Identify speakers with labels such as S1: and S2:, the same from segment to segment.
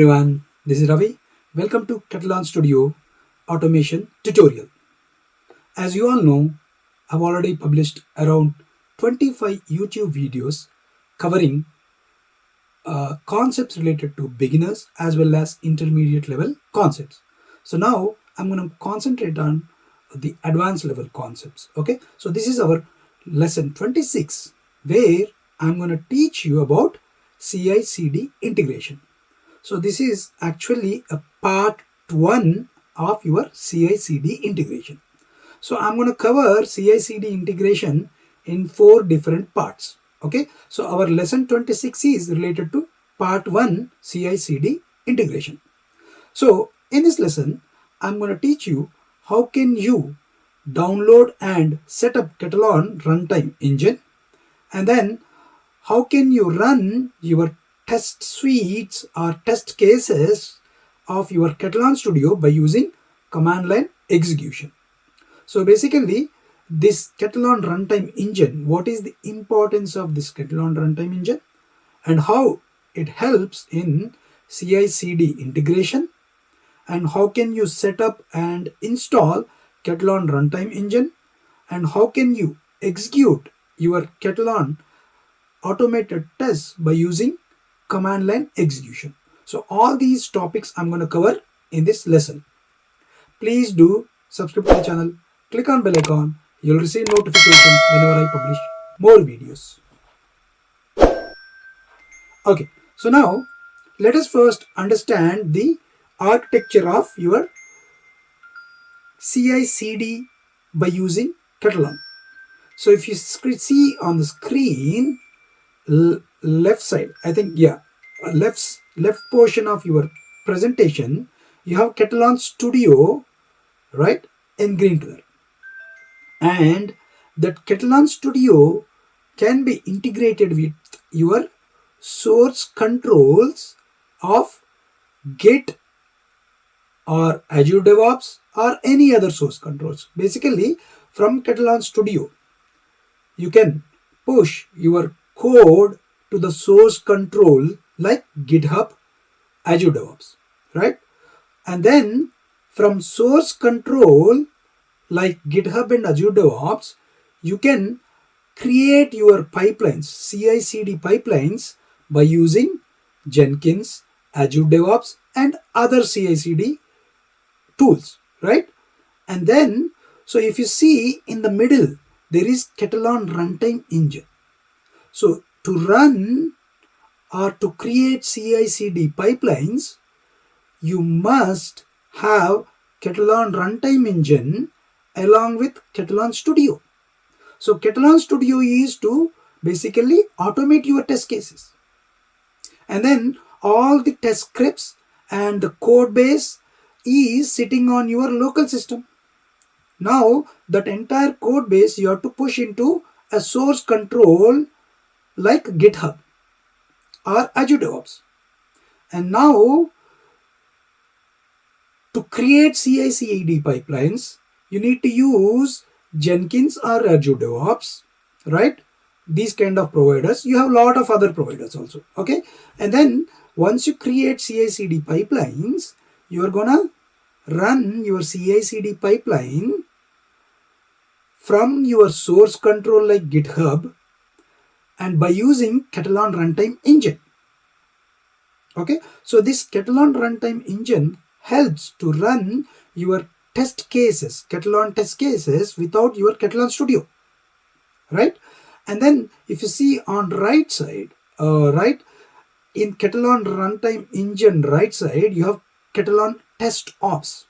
S1: everyone, this is Ravi. Welcome to Katalon Studio Automation Tutorial. As you all know, I've already published around 25 YouTube videos covering concepts related to beginners as well as intermediate level concepts. So now I'm going to concentrate on the advanced level concepts. Okay, so this is our lesson 26 where I'm going to teach you about CICD integration. So this is actually a part 1 of your CICD integration. So I'm going to cover CICD integration in 4 different parts. Okay, so our lesson 26 is related to part 1 CICD integration. So in this lesson, I'm going to teach you how can you download and set up Katalon runtime engine, and then how can you run your test suites or test cases of your Katalon Studio by using command line execution. So basically, this Katalon runtime engine, what is the importance of this Katalon runtime engine and how it helps in CI/CD integration, and how can you set up and install Katalon runtime engine, and how can you execute your Katalon automated tests by using command line execution. So all these topics I'm going to cover in this lesson. Please do subscribe to the channel, click on bell icon, you'll receive notifications whenever I publish more videos. Okay, so now let us first understand the architecture of your CI/CD by using Katalon. So if you see on the screen, left side, I think, left portion of your presentation, you have Katalon Studio, right, in green color, and that Katalon Studio can be integrated with your source controls of Git or Azure DevOps or any other source controls. Basically, from Katalon Studio, you can push your code to the source control like GitHub, Azure DevOps, right? And then from source control like GitHub and Azure DevOps, you can create your pipelines, CI/CD pipelines, by using Jenkins, Azure DevOps, and other CI/CD tools, right? And then, so if you see in the middle, there is Katalon runtime engine. So to run or to create CI/CD pipelines, you must have Katalon runtime engine along with Katalon Studio. So Katalon Studio is to basically automate your test cases. And then all the test scripts and the code base is sitting on your local system. Now that entire code base you have to push into a source control like GitHub or Azure DevOps. And now to create CI/CD pipelines, you need to use Jenkins or Azure DevOps, right? These kind of providers. You have a lot of other providers also, okay? And then once you create CI/CD pipelines, you are gonna run your CI/CD pipeline from your source control like GitHub and by using Katalon runtime engine. Okay, so this Katalon runtime engine helps to run your test cases, Katalon test cases, without your Katalon Studio, right? And then if you see on right side, right, in Katalon runtime engine right side, you have Katalon test ops.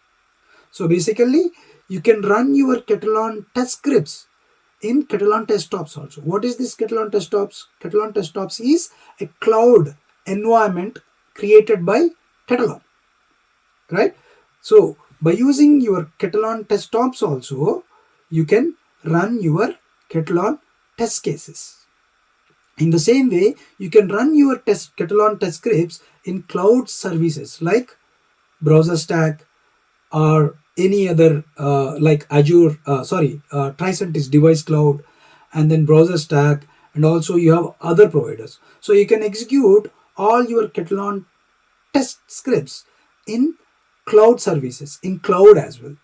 S1: So basically, you can run your Katalon test scripts in Katalon test ops also. What is this Katalon test ops? Katalon test ops is a cloud environment created by Katalon, right? So by using your Katalon test ops also, you can run your Katalon test cases. In the same way, you can run your Katalon test scripts in cloud services like Browser Stack or any other like Azure, Tricentis Device Cloud, and then Browser Stack, and also you have other providers. So you can execute all your Katalon test scripts in cloud services, in cloud as well,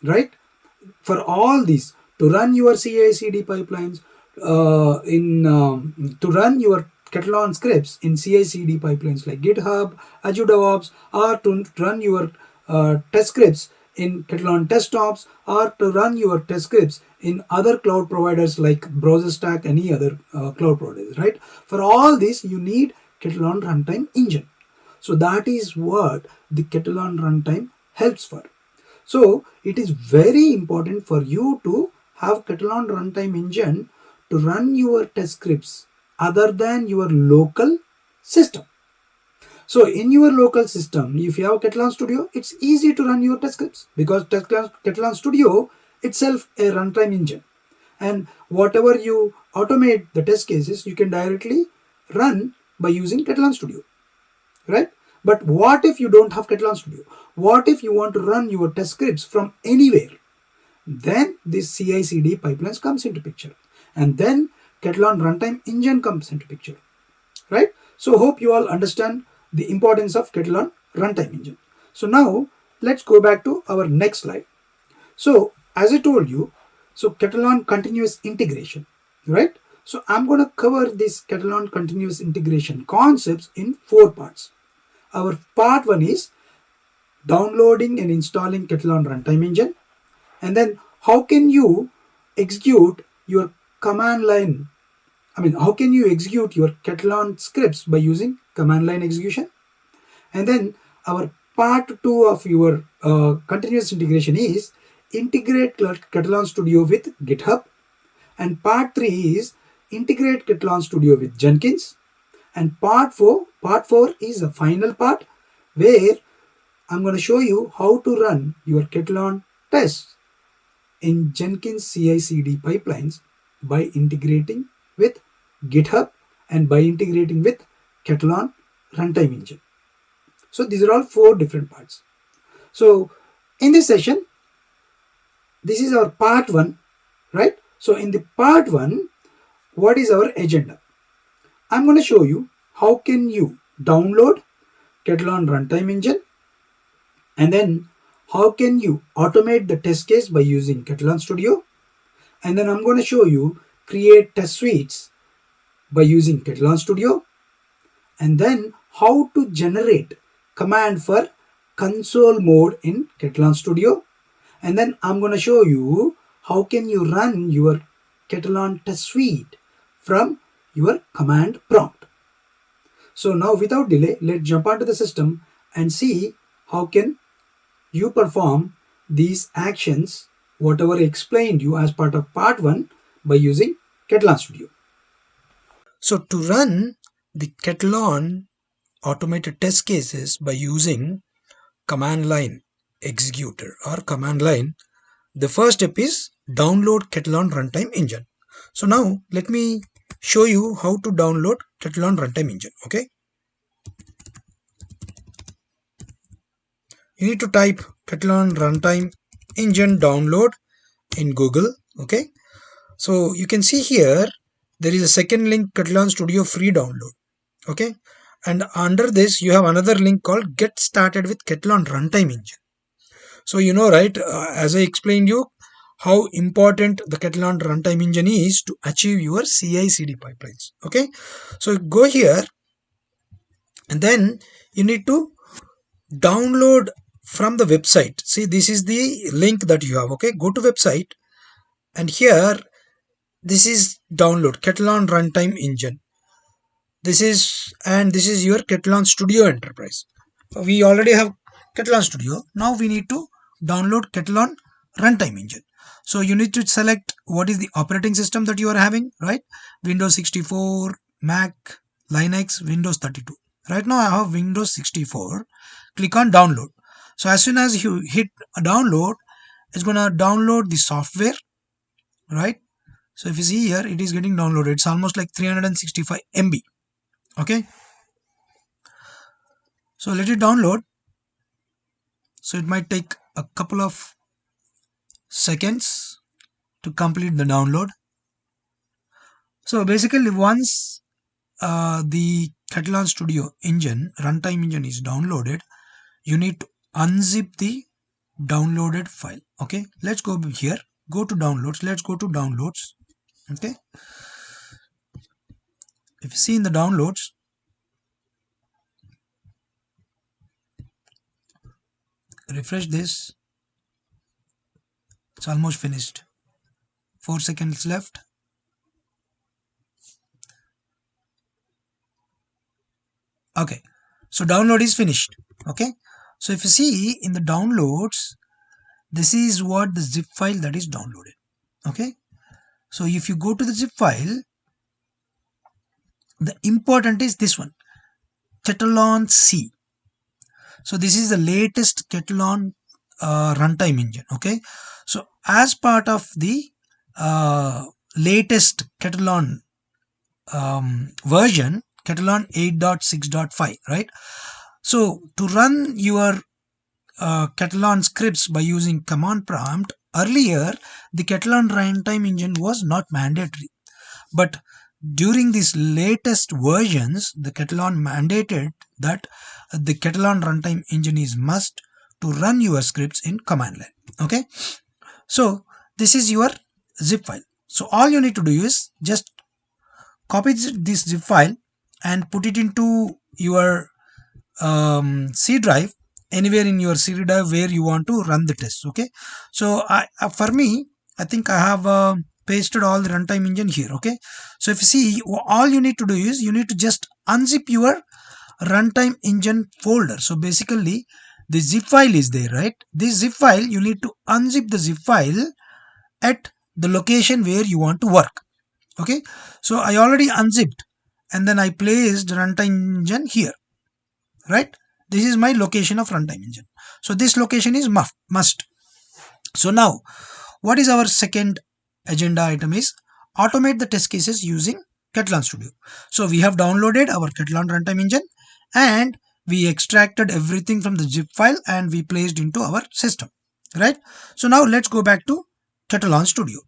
S1: right? For all these, to run your CI/CD pipelines, to run your Katalon scripts in CI/CD pipelines like GitHub, Azure DevOps, or to run your test scripts in Katalon desktops, or to run your test scripts in other cloud providers like BrowserStack, any other cloud providers, right? For all this, you need Katalon runtime engine. So that is what the Katalon runtime helps for. So it is very important for you to have Katalon runtime engine to run your test scripts other than your local system. So in your local system, if you have Katalon Studio, it's easy to run your test scripts because Katalon Studio itself a runtime engine. And whatever you automate the test cases, you can directly run by using Katalon Studio, right? But what if you don't have Katalon Studio? What if you want to run your test scripts from anywhere? Then this CI/CD pipelines comes into picture, and then Katalon runtime engine comes into picture, right? So hope you all understand the importance of Katalon runtime engine. So now let's go back to our next slide. So as I told you, so Katalon continuous integration, right? So I'm going to cover this Katalon continuous integration concepts in 4 parts. Our part 1 is downloading and installing Katalon runtime engine, and then how can you execute your command line, how can you execute your Katalon scripts by using command line execution. And then our part 2 of your continuous integration is integrate Katalon Studio with GitHub, and part 3 is integrate Katalon Studio with Jenkins. And part 4 is the final part where I'm going to show you how to run your Katalon tests in Jenkins CI/CD pipelines by integrating with GitHub and by integrating with Katalon runtime engine. So these are all 4 different parts. So in this session, this is our part 1, right? So in the part 1, what is our agenda? I'm going to show you how can you download Katalon runtime engine, and then how can you automate the test case by using Katalon Studio, and then I'm going to show you create test suites by using Katalon Studio, and then how to generate command for console mode in Katalon Studio, and then I'm going to show you how can you run your Katalon test suite from your command prompt. So now without delay, let's jump onto the system and see how can you perform these actions, whatever I explained you as part of part 1 by using Katalon Studio. So to run the Katalon automated test cases by using command line executor or command line, the first step is download Katalon runtime engine. So now let me show you how to download Katalon runtime engine. Okay, you need to type Katalon runtime engine download in Google. Okay, so you can see here there is a second link, Katalon Studio free download. Okay, and under this you have another link called get started with Katalon runtime engine. So you know, right, as I explained you how important the Katalon runtime engine is to achieve your CI/CD pipelines. Okay, so go here and then you need to download from the website. See, this is the link that you have. Okay, go to website, and here this is download Katalon runtime engine. This is your Katalon Studio Enterprise. We already have Katalon Studio. Now we need to download Katalon runtime engine. So you need to select what is the operating system that you are having, right? Windows 64, Mac, Linux, Windows 32. Right now I have Windows 64. Click on download. So as soon as you hit download, it's gonna download the software, right? So if you see here, it is getting downloaded. It's almost like 365 MB. Okay, so let it download. So it might take a couple of seconds to complete the download. So basically once the Katalon Studio engine, runtime engine is downloaded, you need to unzip the downloaded file. Okay, let's go here, go to downloads, let's go to downloads. Okay, if you see in the downloads, refresh this, it's almost finished, 4 seconds left. Okay, so download is finished. Okay, so if you see in the downloads, this is what the zip file that is downloaded. Okay, so if you go to the zip file, the important is this one, Katalon C. So this is the latest Katalon runtime engine. Okay, so as part of the latest Katalon version, Katalon 8.6.5, right? So to run your Katalon scripts by using command prompt, earlier the Katalon runtime engine was not mandatory, but during these latest versions, the Katalon mandated that the Katalon runtime engine is must to run your scripts in command line. Okay, so this is your zip file. So all you need to do is just copy this zip file and put it into your C drive, anywhere in your C drive where you want to run the test. Okay, so for me, I think I have pasted all the runtime engine here. Okay, so if you see, all you need to do is you need to just unzip your runtime engine folder. So basically the zip file is there, right? This zip file, you need to unzip the zip file at the location where you want to work. Okay, so I already unzipped and then I placed runtime engine here, right? This is my location of runtime engine, so this location is must. So now what is our second agenda item is automate the test cases using Katalon Studio. So we have downloaded our Katalon runtime engine and we extracted everything from the zip file and we placed into our system, right? So now let's go back to Katalon Studio.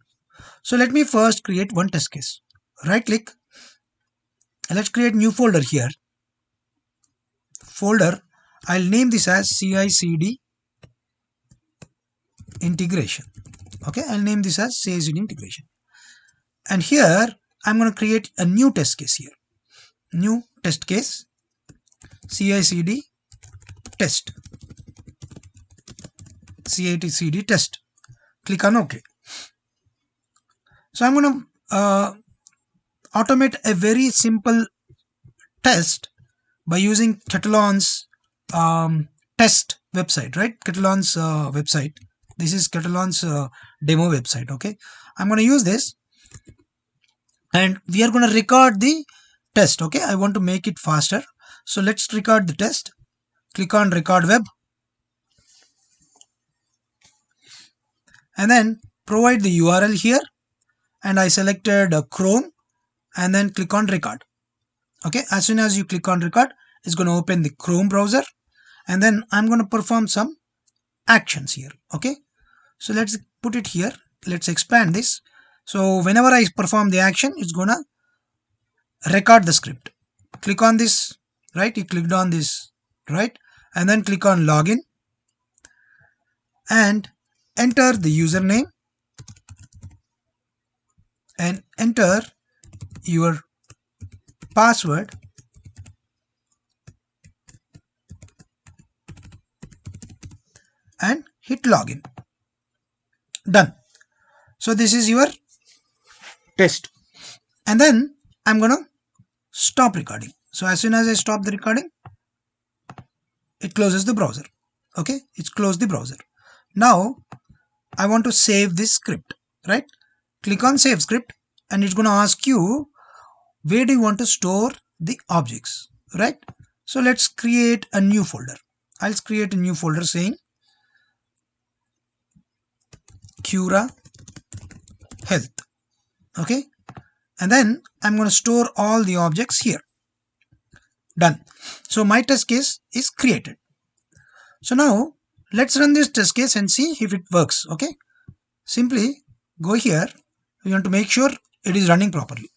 S1: So let me first create one test case. Right click, let's create new folder here. Folder, I'll name this as CICD integration. Okay, I'll name this as CICD integration. And here I'm going to create a new test case here. New test case, CICD test. CICD test. Click on OK. So I'm going to automate a very simple test by using Katalon's test website, right? Katalon's website. This is Katalon's demo website. Okay, I'm going to use this and we are going to record the test. Okay, I want to make it faster, so let's record the test. Click on record web and then provide the URL here, and I selected Chrome and then click on record. Okay, as soon as you click on record, it's going to open the Chrome browser and then I'm going to perform some actions here. Okay, so let's put it here, let's expand this. So whenever I perform the action, it's gonna record the script. Click on this, right? You clicked on this, right? And then click on login and enter the username and enter your password and hit login. Done. So this is your test, and then I'm gonna stop recording. So as soon as I stop the recording, it closes the browser. Okay, it's closed the browser. Now I want to save this script, right? Click on save script and it's gonna ask you where do you want to store the objects, right? So let's create a new folder. I'll create a new folder saying Cura Health. Okay, and then I'm going to store all the objects here. Done. So my test case is created. So now let's run this test case and see if it works. Okay, simply go here. We want to make sure it is running properly.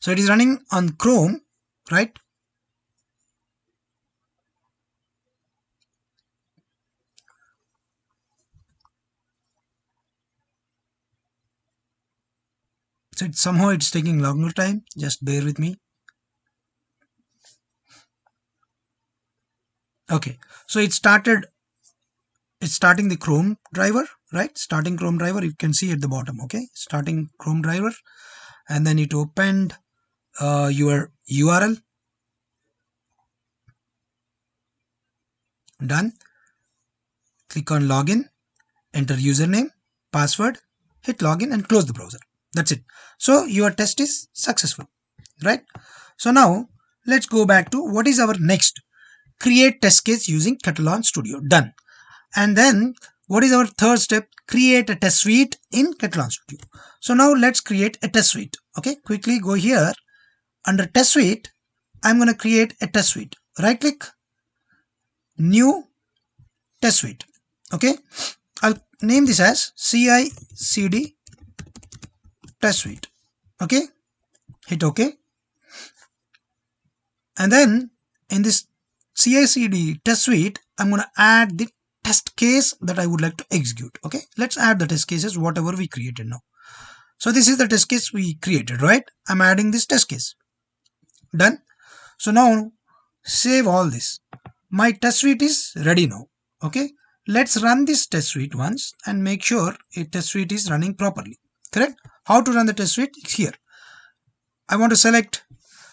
S1: So it is running on Chrome, right? So somehow it's taking longer time. Just bear with me. Okay, so it's starting the Chrome driver, right? Starting Chrome driver, you can see at the bottom. Okay, starting Chrome driver, and then it opened your URL. Done. Click on login, enter username, password, hit login and close the browser. That's it. So your test is successful, right? So now let's go back to what is our next. Create test case using Katalon Studio. Done. And then what is our third step? Create a test suite in Katalon Studio. So now let's create a test suite. Okay, quickly go here. Under test suite, I'm going to create a test suite. Right click, new test suite. Okay, I'll name this as CICD test suite. Okay, hit OK. And then in this CICD test suite, I'm going to add the test case that I would like to execute. Okay, let's add the test cases, whatever we created now. So this is the test case we created, right? I'm adding this test case. Done. So now save all this. My test suite is ready now. Okay, let's run this test suite once and make sure a test suite is running properly. Correct? How to run the test suite? Here I want to select,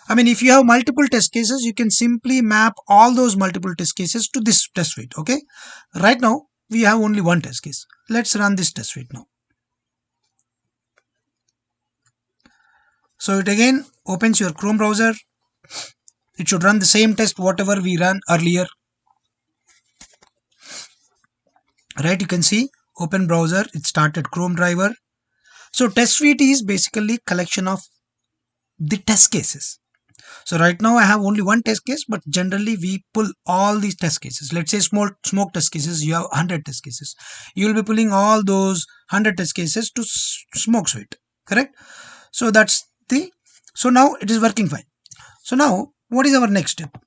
S1: if you have multiple test cases, you can simply map all those multiple test cases to this test suite. Okay, right now we have only one test case. Let's run this test suite now. So it again opens your Chrome browser. It should run the same test whatever we ran earlier. Right, you can see open browser, it started Chrome driver. So test suite is basically collection of the test cases. So right now I have only one test case, but generally we pull all these test cases. Let's say smoke test cases, you have 100 test cases. You will be pulling all those 100 test cases to smoke suite, correct? So so now it is working fine. So now what is our next step?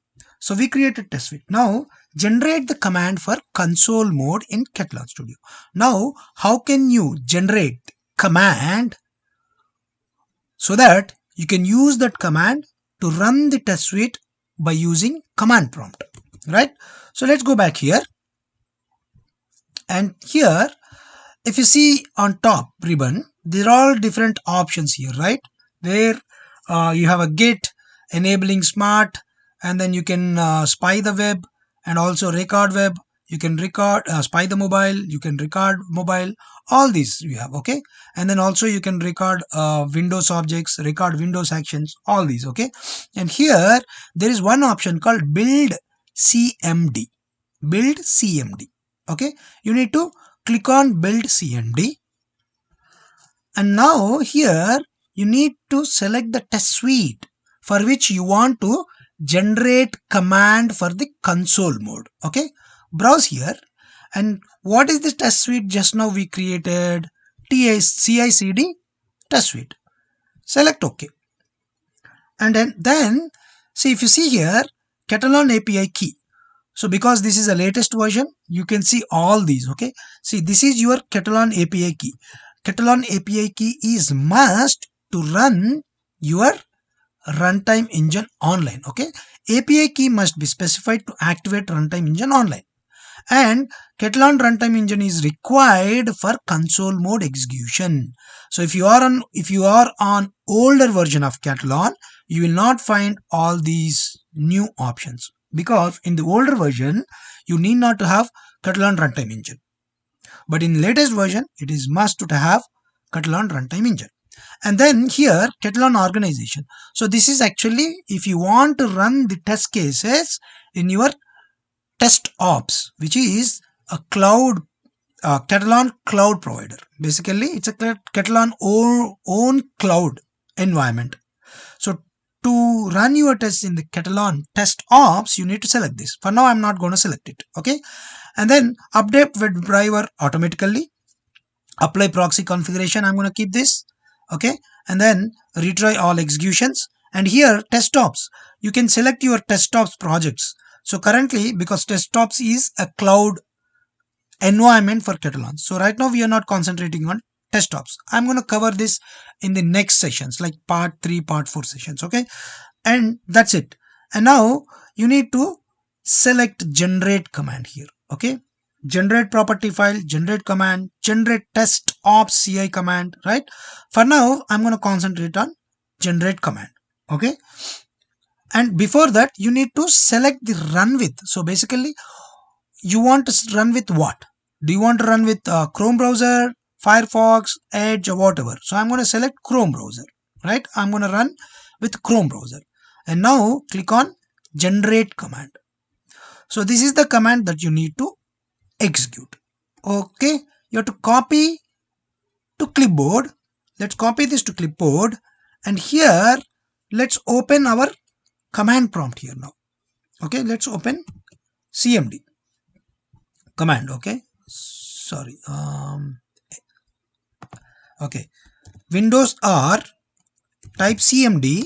S1: So we created test suite. Now generate the command for console mode in Katalon Studio. Now how can you generate command so that you can use that command to run the test suite by using command prompt, right? So let's go back here, and here if you see on top ribbon, there are all different options here, right? Where you have a Git, enabling smart, and then you can spy the web and also record web. You can record spy the mobile, you can record mobile, all these you have. Okay, and then also you can record Windows objects, record Windows actions, all these. Okay, and here there is one option called build CMD. Okay, you need to click on build CMD, and now here you need to select the test suite for which you want to generate command for the console mode. Okay, browse here, and what is the test suite just now we created? CICD test suite. Select OK, and then see, if you see here, Katalon API key. So because this is the latest version, you can see all these. Okay, see, this is your Katalon API key. Katalon API key is must to run your runtime engine online. Okay, API key must be specified to activate runtime engine online, and Katalon runtime engine is required for console mode execution. So if you are on older version of Katalon, you will not find all these new options, because in the older version you need not to have Katalon runtime engine, but in latest version it is must to have Katalon runtime engine. And then here Katalon organization. So this is actually if you want to run the test cases in your test ops, which is a cloud Katalon cloud provider. Basically it's a Katalon own cloud environment. So to run your tests in the Katalon test ops, you need to select this. For now I'm not going to select it. Okay, and then update web driver automatically, apply proxy configuration, I'm going to keep this. Okay, and then retry all executions. And here desktops, you can select your desktops projects. So currently, because desktops is a cloud environment for Katalon, so right now we are not concentrating on desktops. I'm going to cover this in the next sessions, like part 3, part 4 sessions. Okay, and that's it. And now you need to select generate command here. Okay, generate property file, generate command, generate test ops ci command, right? For now I'm going to concentrate on generate command. Okay, and before that you need to select the run with. So basically you want to run with what? Do you want to run with Chrome browser, Firefox, Edge, or whatever? So I'm going to select Chrome browser, right? I'm going to run with Chrome browser. And now click on generate command. So this is the command that you need to execute. Okay, you have to copy to clipboard. Let's copy this to clipboard, and here let's open our command prompt here now. Okay, let's open cmd command. Okay, sorry, okay, Windows R, type cmd.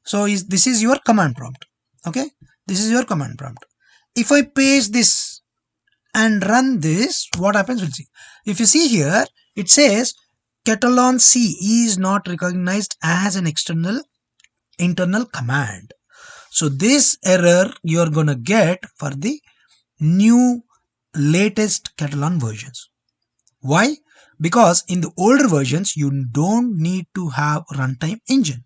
S1: So this is your command prompt. Okay, this is your command prompt. If I paste this and run this, what happens? We'll see. If you see here, it says Katalon C is not recognized as an internal command. So this error you're gonna get for the new latest Katalon versions. Why? Because in the older versions you don't need to have runtime engine,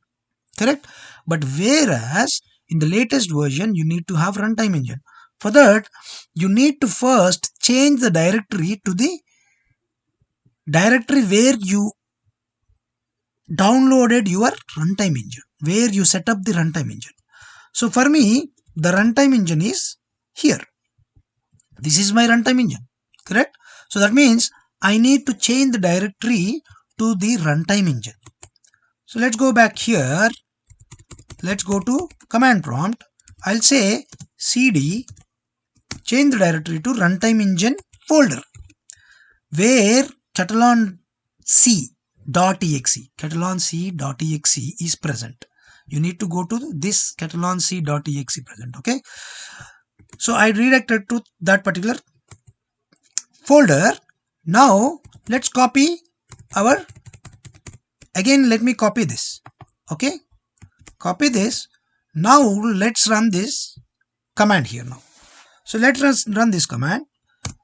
S1: correct? But whereas in the latest version you need to have runtime engine. For that you need to first change the directory to the directory where you downloaded your runtime engine, where you set up the runtime engine. So for me the runtime engine is here. This is my runtime engine, correct? So that means I need to change the directory to the runtime engine. So let's go back here. Let's go to command prompt. I'll say cd change the directory to runtime engine folder where Katalon C.exe is present. You need to go to this Katalon C.exe present. Okay, so I redirected to that particular folder. Now let's copy our, again let me copy this. Okay, copy this. Now let's run this command here now. So let's run this command.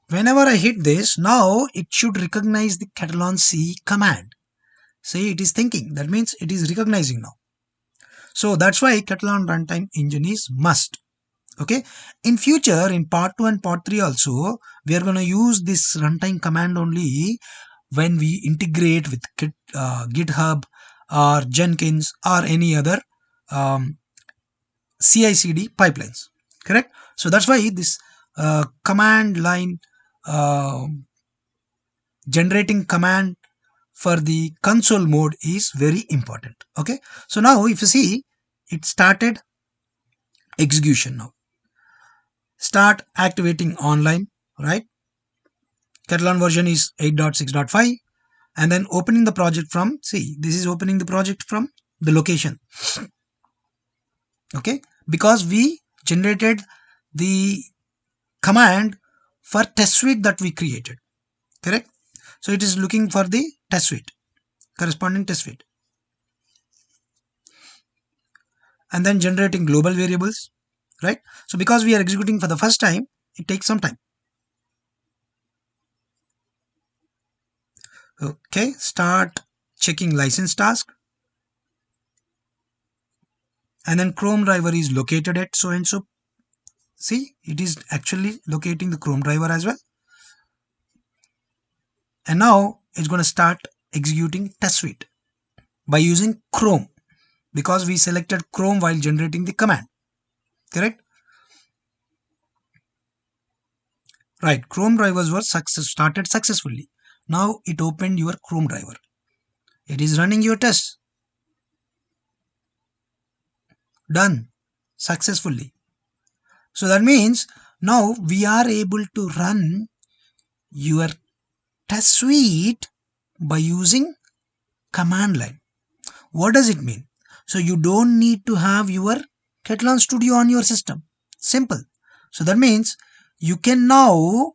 S1: Whenever I hit this, now it should recognize the Katalon C command. See, it is thinking. That means it is recognizing now. So that's why Katalon runtime engine is must. Okay. In future, in part 2 and part 3 also, we are going to use this runtime command only when we integrate with GitHub or Jenkins or any other CICD pipelines. Correct. So that's why this command line generating command for the console mode is very important. Okay, so now if you see, it started execution now. Start activating online, right? Katalon version is 8.6.5, and then opening the project from, see, this is opening the project from the location. Okay, because we generated the command for TestSuite that we created, correct? So it is looking for the TestSuite, corresponding TestSuite, and then generating global variables, right? So because we are executing for the first time, it takes some time. Okay, start checking license task, and then Chrome driver is located at so and so. See, it is actually locating the Chrome driver as well. And now it's going to start executing TestSuite by using Chrome, because we selected Chrome while generating the command, correct? Right, Chrome drivers were started successfully. Now it opened your Chrome driver. It is running your test. Done successfully. So that means now we are able to run your TestSuite by using command line. What does it mean?
S2: So you don't need to have your Katalon Studio on your system. Simple. So that means you can now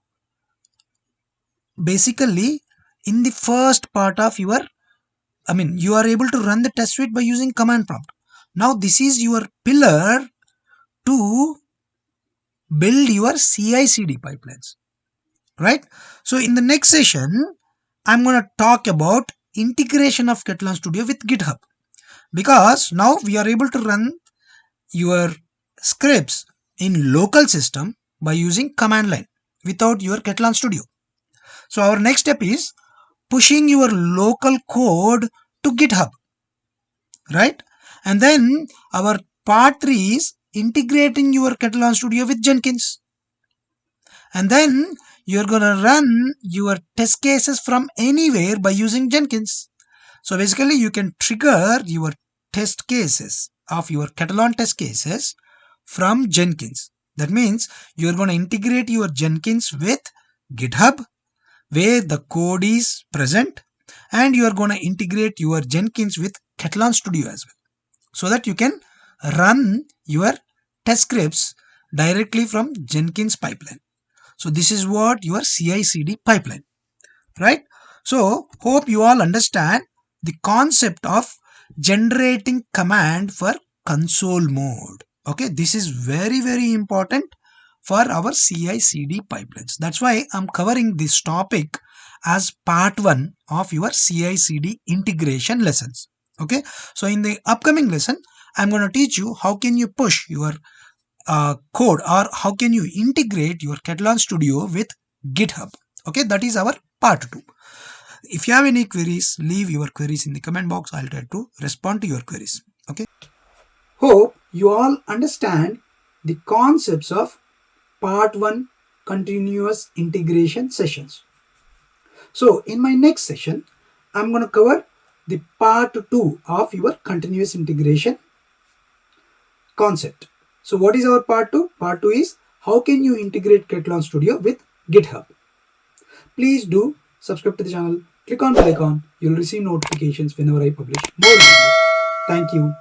S2: basically in the first part of your, you are able to run the test suite by using command prompt. Now this is your pillar to build your CI/CD pipelines, right? So in the next session, I'm going to talk about integration of Katalon Studio with GitHub, because now we are able to run your scripts in local system by using command line without your Katalon Studio. So our next step is pushing your local code to GitHub, right? And then our part 3 is integrating your Katalon Studio with Jenkins. And then you're gonna run your test cases from anywhere by using Jenkins. So basically you can trigger your test cases of your Katalon test cases from Jenkins. That means you're going to integrate your Jenkins with GitHub where the code is present, and you are going to integrate your Jenkins with Katalon Studio as well, so that you can run your test scripts directly from Jenkins pipeline. So this is what your CI/CD pipeline, right? So hope you all understand the concept of generating command for console mode. Okay, this is very important for our CI/CD pipelines. That's why I'm covering this topic as part 1 of your CI/CD integration lessons. Okay, so in the upcoming lesson, I'm going to teach you how can you push your code, or how can you integrate your Katalon Studio with GitHub. Okay, that is our part 2. If you have any queries, leave your queries in the comment box. I'll try to respond to your queries. Okay.
S1: Hope you all understand the concepts of part 1 continuous integration sessions. So in my next session, I'm going to cover the part 2 of your continuous integration concept. So what is our part 2? Part 2 is how can you integrate Katalon Studio with GitHub. Please do subscribe to the channel, click on the icon, you'll receive notifications whenever I publish more videos. Thank you.